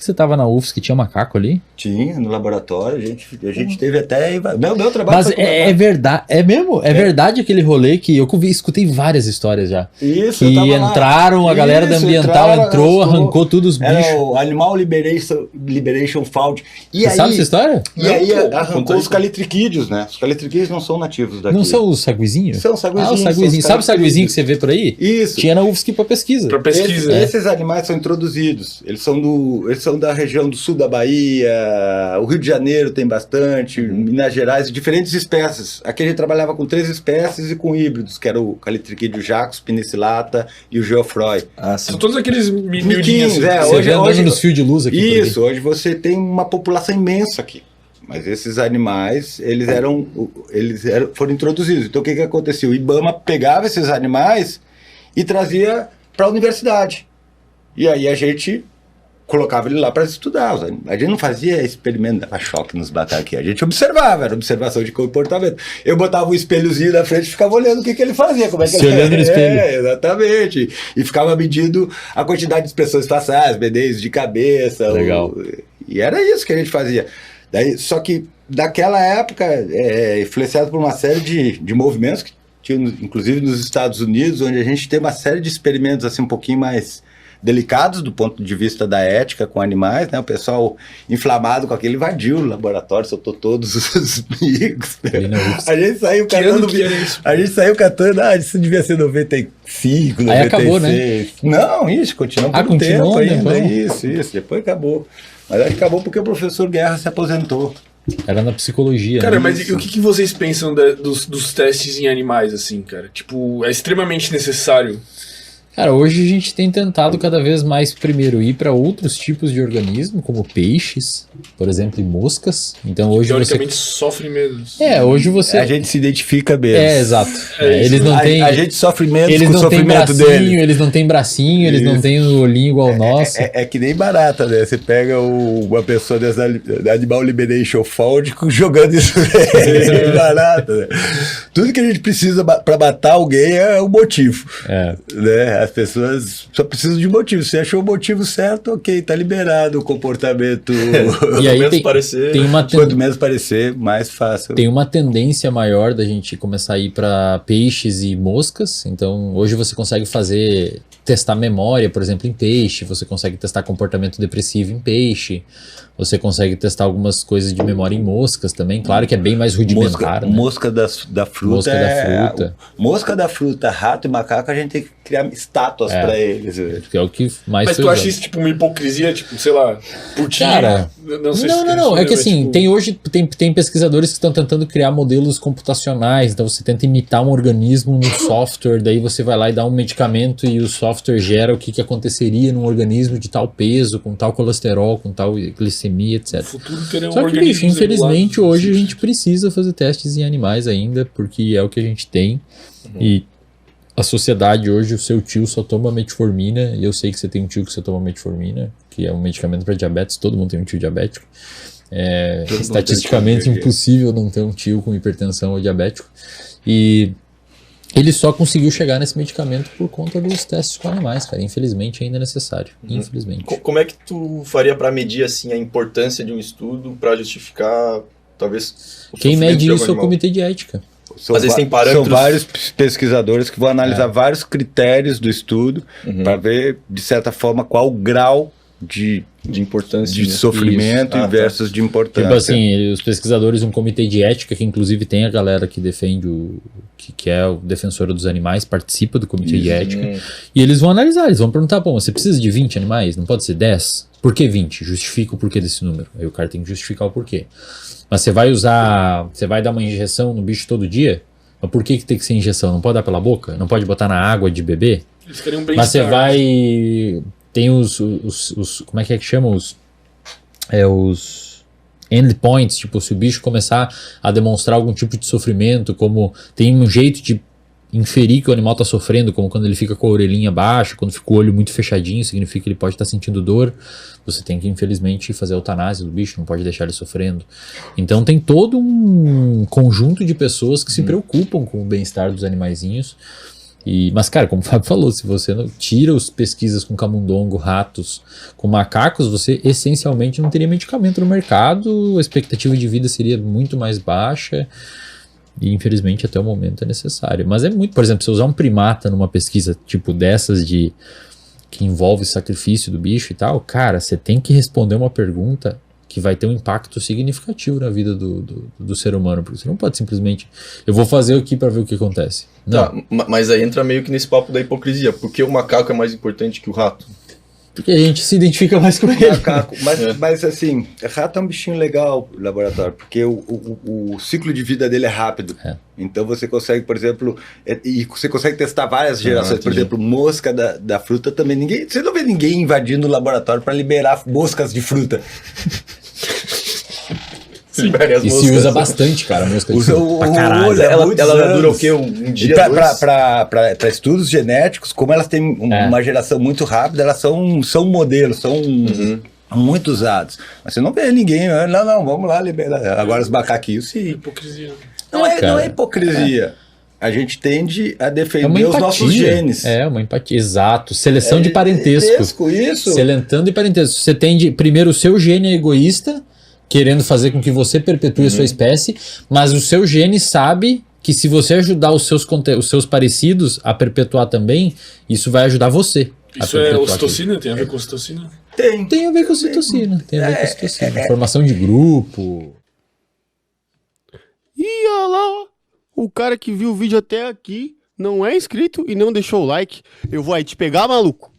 você tava na UFSC que tinha macaco ali? Tinha, no laboratório, a gente teve até... Meu trabalho... Mas é verdade, é mesmo? É verdade aquele rolê que eu escutei várias histórias já. Isso, que entraram, a galera da ambiental entrou, arrancou tudo os bichos. Era o Animal Liberation Fund. Você sabe essa história? E aí arrancou os calitriquídeos, né? Os calitriquídeos não são nativos daqui. Não são os saguizinhos? São saguizinhos. Os saguizinhos. Sabe o saguizinho que você vê por aí? Isso. Tinha na UFSC pra pesquisa. Esses animais são introduzidos. Eles são da região do sul da Bahia, o Rio de Janeiro tem bastante, Minas Gerais, diferentes espécies. Aqui a gente trabalhava com 3 espécies e com híbridos, que era o calitriquídeo jacus, pinicillata e o geoffroy. São todos aqueles miquinhos. Hoje nos fios de luz aqui. Isso, hoje você tem uma população imensa aqui. Mas esses animais, foram introduzidos. Então o que aconteceu? O IBAMA pegava esses animais e trazia para a universidade. E aí a gente colocava ele lá para estudar. A gente não fazia experimento, dava choque nos aqui. A gente observava, era observação de comportamento. Eu botava um espelhozinho na frente e ficava olhando o que ele fazia. Como é que olhando no espelho. Exatamente. E ficava medindo a quantidade de expressões faciais, bedeios de cabeça. Legal. E era isso que a gente fazia. Só que daquela época, influenciado por uma série de movimentos que tinham, inclusive nos Estados Unidos, onde a gente tem uma série de experimentos assim um pouquinho mais delicados do ponto de vista da ética com animais, né? O pessoal inflamado com aquele invadiu o laboratório, soltou todos os amigos. A gente saiu catando, isso devia ser 95, 96. Aí acabou, né? Não, isso, continuou por um tempo ainda, isso, depois acabou. Mas acho que acabou porque o professor Guerra se aposentou. Era na psicologia. Cara, né? mas o que vocês pensam dos testes em animais, assim, cara? Tipo, é extremamente necessário? Cara, hoje a gente tem tentado cada vez mais, primeiro, ir para outros tipos de organismo, como peixes, por exemplo, e moscas. Então hoje teoricamente sofre menos. Hoje você... A gente se identifica mesmo. Exato. Eles não têm... A gente sofre menos eles com o sofrimento dele. Eles não têm bracinho, eles não têm o olhinho igual o nosso. É que nem barata, né? Você pega uma pessoa dessa Animal Liberation Fund jogando isso barata, né? Tudo que a gente precisa para matar alguém é o motivo. Né? As pessoas só precisam de motivo. Se achou o motivo certo, ok, tá liberado o comportamento. E aí quanto menos parecer, mais fácil. Tem uma tendência maior da gente começar a ir para peixes e moscas. Então, hoje você consegue testar memória, por exemplo, em peixe. Você consegue testar comportamento depressivo em peixe. Você consegue testar algumas coisas de memória em moscas também. Claro que é bem mais rudimentar. Mosca da fruta. Mosca da fruta, rato e macaco, a gente tem que criar estátuas para eles. Que é o que mais. Mas tu acha isso tipo uma hipocrisia, tipo, sei lá, por ti? Cara, não. É que assim, tem pesquisadores que estão tentando criar modelos computacionais. Então você tenta imitar um organismo no software, daí você vai lá e dá um medicamento e o software gera o que aconteceria num organismo de tal peso, com tal colesterol, com tal glicemia, etc. Só que, bicho, infelizmente hoje a gente precisa fazer testes em animais ainda, porque é o que a gente tem. E a sociedade hoje, o seu tio só toma metformina, e eu sei que você tem um tio que você toma metformina, que é um medicamento para diabetes, todo mundo tem um tio diabético. Estatisticamente impossível não ter um tio com hipertensão ou diabético. E ele só conseguiu chegar nesse medicamento por conta dos testes com animais, cara. Infelizmente ainda é necessário. Infelizmente. Como é que tu faria para medir assim a importância de um estudo para justificar, talvez, o Quem mede isso é o comitê de ética. Mas eles têm parâmetros. São vários pesquisadores que vão analisar vários critérios do estudo para ver, de certa forma, qual o grau de importância, de sofrimento versus de importância. Tipo assim, os pesquisadores, um comitê de ética, que inclusive tem a galera que defende que é o defensor dos animais, participa do comitê de ética, e eles vão analisar, eles vão perguntar, você precisa de 20 animais? Não pode ser 10? Por que 20? Justifica o porquê desse número. Aí o cara tem que justificar o porquê. Mas você vai dar uma injeção no bicho todo dia? Mas por que tem que ser injeção? Não pode dar pela boca? Não pode botar na água de bebê? Eles querem um Mas você vai... Tem os como é que chama? Os endpoints, tipo, se o bicho começar a demonstrar algum tipo de sofrimento, como tem um jeito de inferir que o animal está sofrendo, como quando ele fica com a orelhinha baixa, quando fica o olho muito fechadinho, significa que ele pode estar sentindo dor. Você tem que, infelizmente, fazer a eutanásia do bicho, não pode deixar ele sofrendo. Então tem todo um conjunto de pessoas que se preocupam com o bem-estar dos animaizinhos. Mas, cara, como o Fábio falou, se você não tira as pesquisas com camundongo, ratos, com macacos, você essencialmente não teria medicamento no mercado, a expectativa de vida seria muito mais baixa. E infelizmente até o momento é necessário. Mas é muito, por exemplo, se usar um primata numa pesquisa tipo dessas que envolve sacrifício do bicho e tal, cara, você tem que responder uma pergunta que vai ter um impacto significativo na vida do ser humano, porque você não pode simplesmente, eu vou fazer aqui para ver o que acontece. Não. Tá, mas aí entra meio que nesse papo da hipocrisia, porque o macaco é mais importante que o rato? Porque a gente se identifica mais com ele. Macaco. Mas assim, rato é um bichinho legal no laboratório, porque o ciclo de vida dele é rápido. Então você consegue, por exemplo, e você consegue testar várias gerações. Por exemplo, mosca da fruta também. Você não vê ninguém invadindo o laboratório para liberar moscas de fruta. E se usa bastante, cara, mosca de fruta. Pra caralho. Ela dura o quê? Um dia? Para estudos genéticos, como elas têm uma geração muito rápida, elas são modelos, são muito usados. Mas você não vê ninguém, não, vamos lá liberar. Agora os macaquinhos, sim. Hipocrisia. Não é hipocrisia. A gente tende a defender os nossos genes. É, uma empatia. Exato. Seleção de parentesco. Isso. Seleção de parentesco. Você tende, primeiro, o seu gene é egoísta, querendo fazer com que você perpetue a sua espécie, mas o seu gene sabe que se você ajudar os seus parecidos a perpetuar também, isso vai ajudar você. Isso é ocitocina? Tem a ver com ocitocina? Tem a ver com ocitocina. Tem a ver com ocitocina. Formação de grupo. E olha lá, o cara que viu o vídeo até aqui não é inscrito e não deixou o like. Eu vou aí te pegar, maluco.